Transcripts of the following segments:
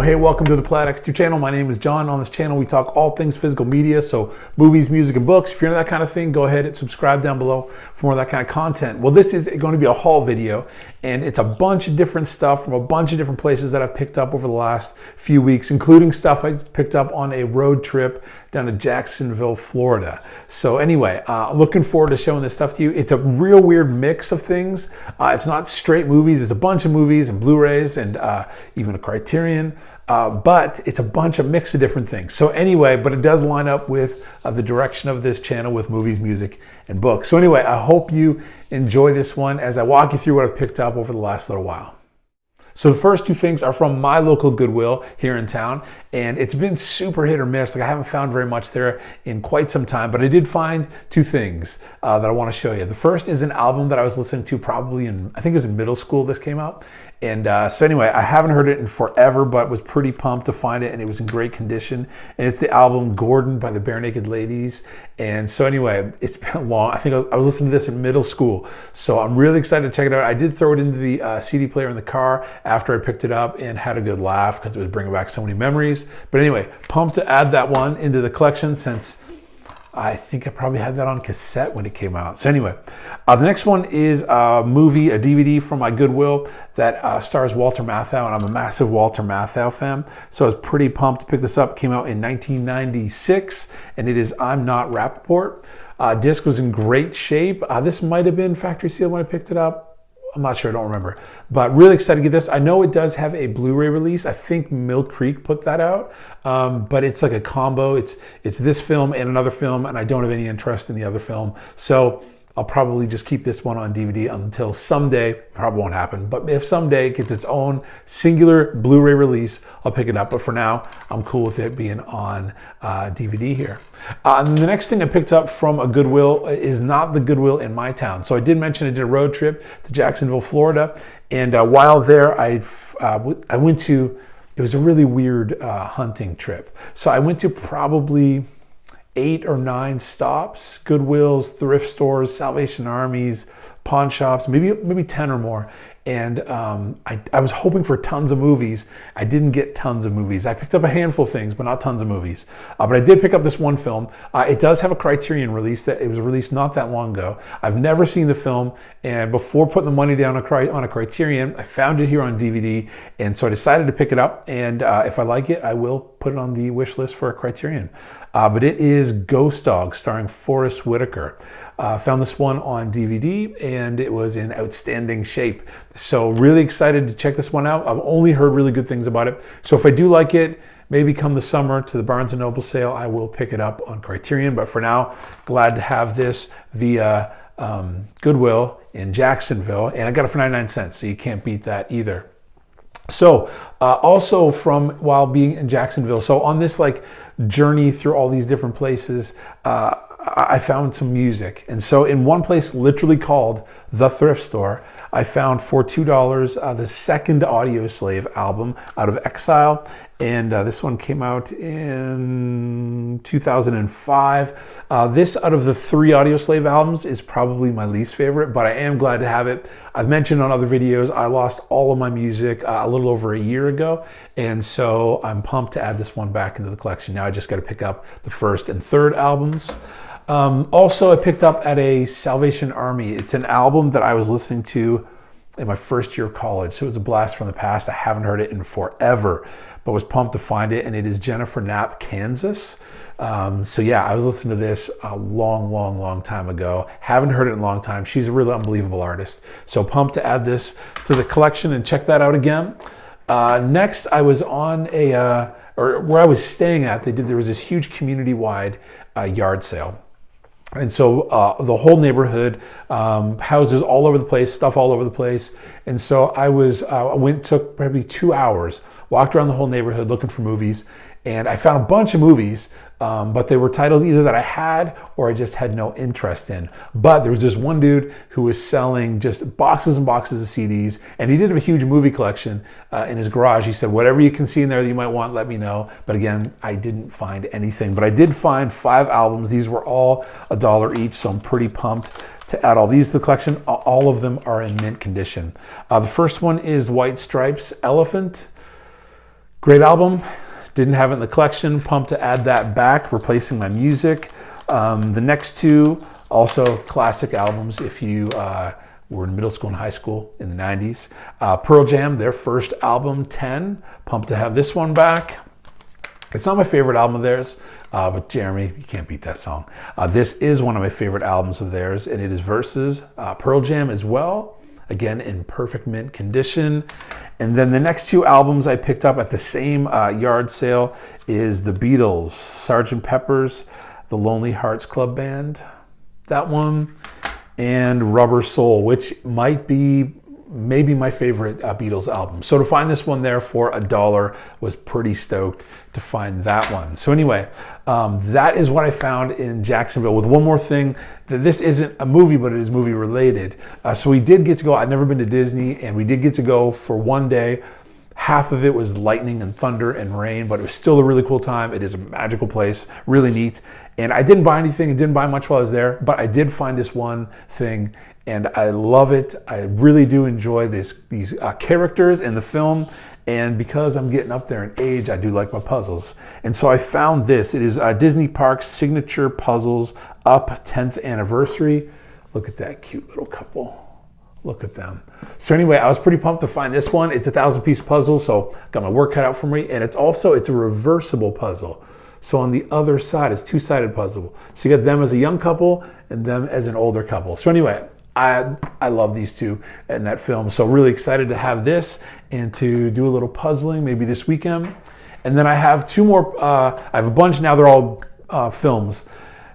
Hey, welcome to the Plaid X2 channel. My name is John. On this channel, we talk all things physical media, so movies, music, and books. If you're into that kind of thing, go ahead and subscribe down below for more of that kind of content. Well, this is going to be a haul video, and it's a bunch of different stuff from a bunch of different places that I've picked up over the last few weeks, including stuff I picked up on a road trip down to Jacksonville, Florida. So anyway, looking forward to showing this stuff to you. It's a real weird mix of things. It's not straight movies. It's a bunch of movies and Blu-rays and even a Criterion. But it's a bunch of mix of different things. So anyway, but it does line up with the direction of this channel with movies, music, and books. So anyway, I hope you enjoy this one as I walk you through what I've picked up over the last little while. So the first two things are from my local Goodwill here in town, and it's been super hit or miss. Like I haven't found very much there in quite some time, but I did find two things that I want to show you. The first is an album that I was listening to probably I think it was in middle school this came out. And so anyway, I haven't heard it in forever, but was pretty pumped to find it, and it was in great condition. And it's the album Gordon by the Bare Naked Ladies. And so anyway, it's been long. I think I was listening to this in middle school. So I'm really excited to check it out. I did throw it into the CD player in the car after I picked it up and had a good laugh because it was bringing back so many memories. But anyway, pumped to add that one into the collection since I think I probably had that on cassette when it came out. So anyway, the next one is a movie, a DVD from my Goodwill that stars Walter Matthau, and I'm a massive Walter Matthau fan. So I was pretty pumped to pick this up. It came out in 1996, and it is I'm Not Rappaport. Disc was in great shape. This might have been factory sealed when I picked it up. I'm not sure, I don't remember. But really excited to get this. I know it does have a Blu-ray release. I think Mill Creek put that out. But it's like a combo. It's this film and another film, and I don't have any interest in the other film. So I'll probably just keep this one on DVD until someday, probably won't happen, but if someday it gets its own singular Blu-ray release, I'll pick it up. But for now, I'm cool with it being on DVD here. And then the next thing I picked up from a Goodwill is not the Goodwill in my town. So I did mention I did a road trip to Jacksonville, Florida. And while there, I went to, it was a really weird hunting trip. So I went to probably 8 or 9 stops, Goodwills, thrift stores, Salvation Armies, pawn shops, maybe 10 or more. And I was hoping for tons of movies. I didn't get tons of movies. I picked up a handful of things, but not tons of movies. But I did pick up this one film. It does have a Criterion release. That it was released not that long ago. I've never seen the film, and before putting the money down on a Criterion, I found it here on DVD, and so I decided to pick it up. And if I like it, I will put it on the wish list for a Criterion. But it is Ghost Dog, starring Forrest Whitaker. Found this one on DVD, and it was in outstanding shape. So really excited to check this one out. I've only heard really good things about it. So if I do like it, maybe come the summer to the Barnes & Noble sale, I will pick it up on Criterion. But for now, glad to have this via Goodwill in Jacksonville. And I got it for 99 cents, so you can't beat that either. So also from while being in Jacksonville, so on this like journey through all these different places, I found some music. And so in one place literally called The Thrift Store, I found for $2 the second Audioslave album out of Exile. And this one came out in 2005. This out of the 3 Audioslave albums is probably my least favorite, but I am glad to have it. I've mentioned on other videos, I lost all of my music a little over a year ago. And so I'm pumped to add this one back into the collection. Now I just got to pick up the first and third albums. Also, I picked up at a Salvation Army. It's an album that I was listening to in my first year of college. So it was a blast from the past. I haven't heard it in forever, but was pumped to find it. And it is Jennifer Knapp, Kansas. So yeah, I was listening to this a long time ago. Haven't heard it in a long time. She's a really unbelievable artist. So pumped to add this to the collection and check that out again. Next, I was on or where I was staying at, there was this huge community-wide yard sale. And so the whole neighborhood, houses all over the place, stuff all over the place. And so I took probably 2 hours, walked around the whole neighborhood looking for movies. And I found a bunch of movies, but they were titles either that I had or I just had no interest in. But there was this one dude who was selling just boxes and boxes of CDs, and he did have a huge movie collection in his garage. He said, whatever you can see in there that you might want, let me know. But again, I didn't find anything. But I did find 5 albums. These were all $1 each, so I'm pretty pumped to add all these to the collection. All of them are in mint condition. The first one is White Stripes' Elephant. Great album. Didn't have it in the collection. Pumped to add that back, replacing my music. The next two, also classic albums if you were in middle school and high school in the 90s. Pearl Jam, their first album, 10. Pumped to have this one back. It's not my favorite album of theirs, but Jeremy, you can't beat that song. This is one of my favorite albums of theirs, and it is Versus. Pearl Jam as well, again in perfect mint condition. And then the next two albums I picked up at the same yard sale is the Beatles, Sgt. Pepper's, The Lonely Hearts Club Band, that one, and Rubber Soul, which might be maybe my favorite Beatles album. So to find this one there for $1 was pretty stoked to find that one. So anyway, that is what I found in Jacksonville. With one more thing, that this isn't a movie, but it is movie related. So we did get to go, I'd never been to Disney, and we did get to go for one day. Half of it was lightning and thunder and rain, but it was still a really cool time. It is a magical place, really neat. And I didn't buy anything, I didn't buy much while I was there, but I did find this one thing, and I love it. I really do enjoy these characters in the film, and because I'm getting up there in age, I do like my puzzles. And so I found this. It is Disney Parks Signature Puzzles Up 10th Anniversary. Look at that cute little couple. Look at them. So anyway, I was pretty pumped to find this one. It's a 1,000-piece puzzle, so got my work cut out for me. And it's a reversible puzzle. So on the other side, it's two-sided puzzle. So you got them as a young couple and them as an older couple. So anyway, I love these two in that film. So really excited to have this and to do a little puzzling maybe this weekend. And then I have two more, I have a bunch now, they're all films,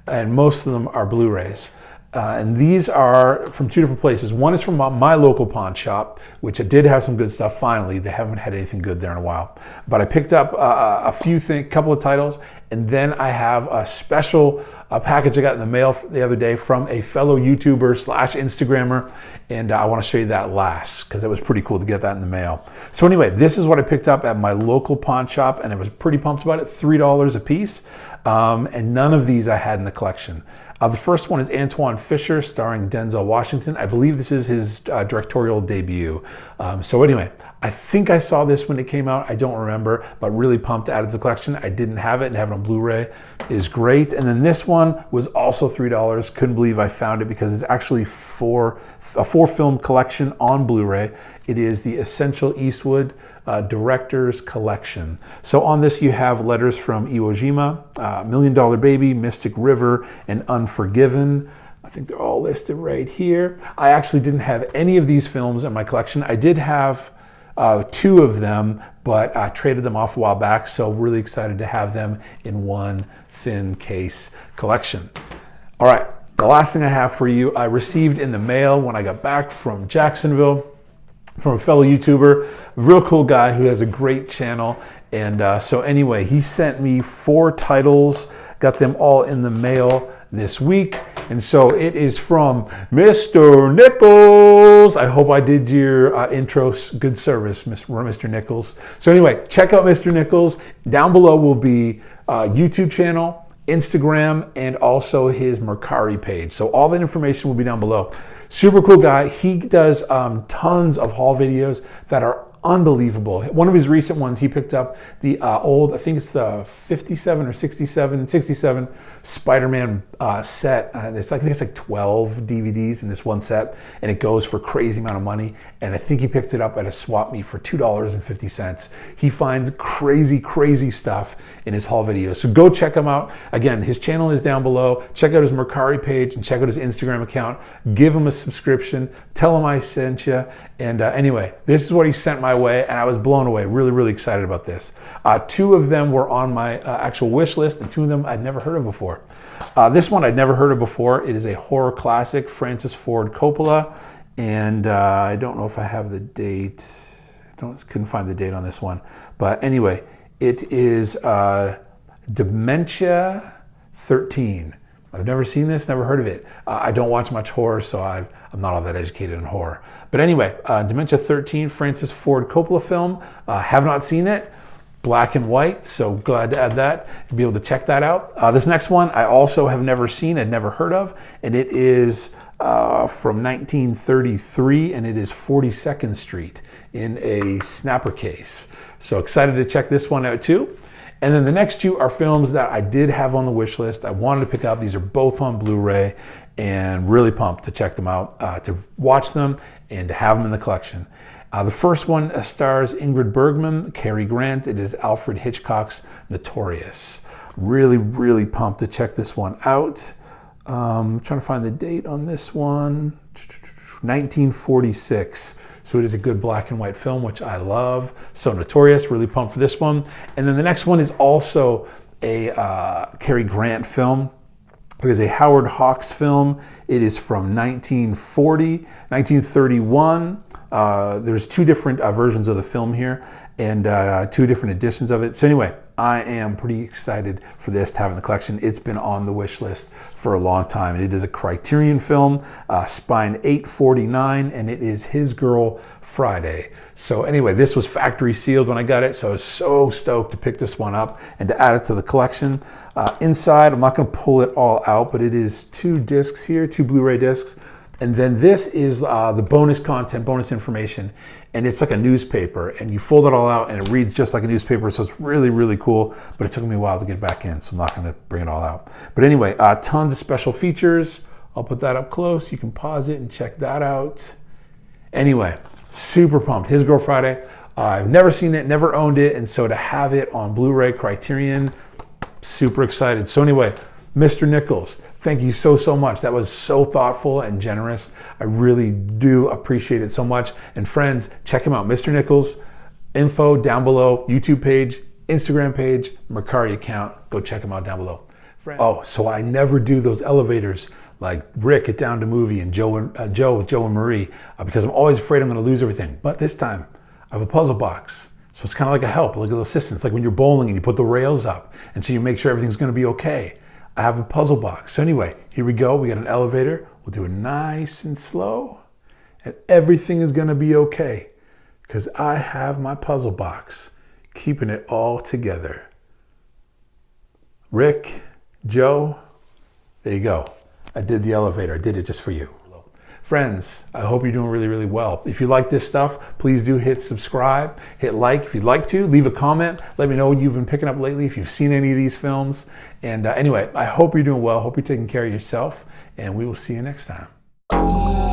and most of them are Blu-rays. And these are from two different places. One is from my local pawn shop, which did have some good stuff finally. They haven't had anything good there in a while. But I picked up a couple of titles, and then I have a special package I got in the mail the other day from a fellow YouTuber / Instagrammer, and I want to show you that last because it was pretty cool to get that in the mail. So anyway, this is what I picked up at my local pawn shop, and I was pretty pumped about it, $3 a piece, and none of these I had in the collection. The first one is Antoine Fisher, starring Denzel Washington. I believe this is his directorial debut. So anyway, I think I saw this when it came out. I don't remember, but really pumped to add it to the collection. I didn't have it and have it on Blu-ray. It is great. And then this one was also $3. Couldn't believe I found it because it's actually a four-film collection on Blu-ray. It is the Essential Eastwood Director's Collection. So on this you have letters from Iwo Jima, Million Dollar Baby, Mystic River, and Unforgiven. I think they're all listed right here. I actually didn't have any of these films in my collection. I did have two of them, but I traded them off a while back, so really excited to have them in one thin case collection. All right, the last thing I have for you, I received in the mail when I got back from Jacksonville from a fellow YouTuber, a real cool guy who has a great channel. And so anyway, he sent me 4 titles, got them all in the mail this week. And so it is from Mr. Nichols. I hope I did your intro good service, Mr. Nichols. So anyway, check out Mr. Nichols. Down below will be YouTube channel, Instagram, and also his Mercari page. So all that information will be down below. Super cool guy. He does tons of haul videos that are unbelievable. One of his recent ones, he picked up the old, I think it's the 57 or 67 Spider-Man set. I think it's like 12 DVDs in this one set, and it goes for a crazy amount of money. And I think he picked it up at a swap meet for $2.50. He finds crazy stuff in his haul videos. So go check him out. Again, his channel is down below. Check out his Mercari page and check out his Instagram account. Give him a subscription. Tell him I sent you. And anyway, this is what he sent my way, and I was blown away. Really excited about this. 2 of them were on my actual wish list, and 2 of them I'd never heard of before. This one I'd never heard of before. It is a horror classic, Francis Ford Coppola, and I don't know if I have the date. Couldn't find the date on this one. But anyway, it is Dementia 13. I've never seen this, never heard of it. I don't watch much horror, so I'm not all that educated in horror. But anyway, Dementia 13, Francis Ford Coppola film. Have not seen it. black and white, so glad to add that and be able to check that out. This next one I also have never seen, I'd never heard of, and it is from 1933, and it is 42nd Street in a snapper case. So excited to check this one out too. And then the next two are films that I did have on the wish list. I wanted to pick up. These are both on Blu-ray, and really pumped to check them out, to watch them and to have them in the collection. The first one stars Ingrid Bergman, Cary Grant. It is Alfred Hitchcock's Notorious. Really, really pumped to check this one out. Trying to find the date on this one. 1946. So it is a good black and white film, which I love. So Notorious, really pumped for this one. And then the next one is also a Cary Grant film. It is a Howard Hawks film. It is from 1940, 1931. There's two different versions of the film here, and two different editions of it. So anyway, I am pretty excited for this to have in the collection. It's been on the wish list for a long time, and it is a Criterion film, spine 849, and it is His Girl Friday. So anyway, this was factory sealed when I got it, so I was so stoked to pick this one up and to add it to the collection. Inside, I'm not going to pull it all out, but it is two discs here, two Blu-ray discs. And then this is the bonus content, bonus information, and it's like a newspaper, and you fold it all out and it reads just like a newspaper, so it's really, really cool, but it took me a while to get back in, so I'm not gonna bring it all out. But anyway, tons of special features. I'll put that up close. You can pause it and check that out. Anyway, super pumped. His Girl Friday. I've never seen it, never owned it, and so to have it on Blu-ray Criterion, super excited. So anyway, Mr. Nichols, thank you so, so much. That was so thoughtful and generous. I really do appreciate it so much. And friends, check him out. Mr. Nichols, info down below, YouTube page, Instagram page, Mercari account. Go check him out down below. Friends. Oh, so I never do those elevators like Rick at Down to Movie and Joe with Joe and Marie because I'm always afraid I'm going to lose everything. But this time, I have a puzzle box. So it's kind of like a help, like a little assistance, like when you're bowling and you put the rails up and so you make sure everything's going to be okay. I have a puzzle box. So anyway, here we go. We got an elevator. We'll do it nice and slow. And everything is going to be okay because I have my puzzle box, keeping it all together. Rick, Joe, there you go. I did the elevator. I did it just for you. Friends, I hope you're doing really, really well. If you like this stuff, please do hit subscribe, hit like if you'd like to, leave a comment. Let me know what you've been picking up lately, if you've seen any of these films. And anyway, I hope you're doing well. Hope you're taking care of yourself, and we will see you next time.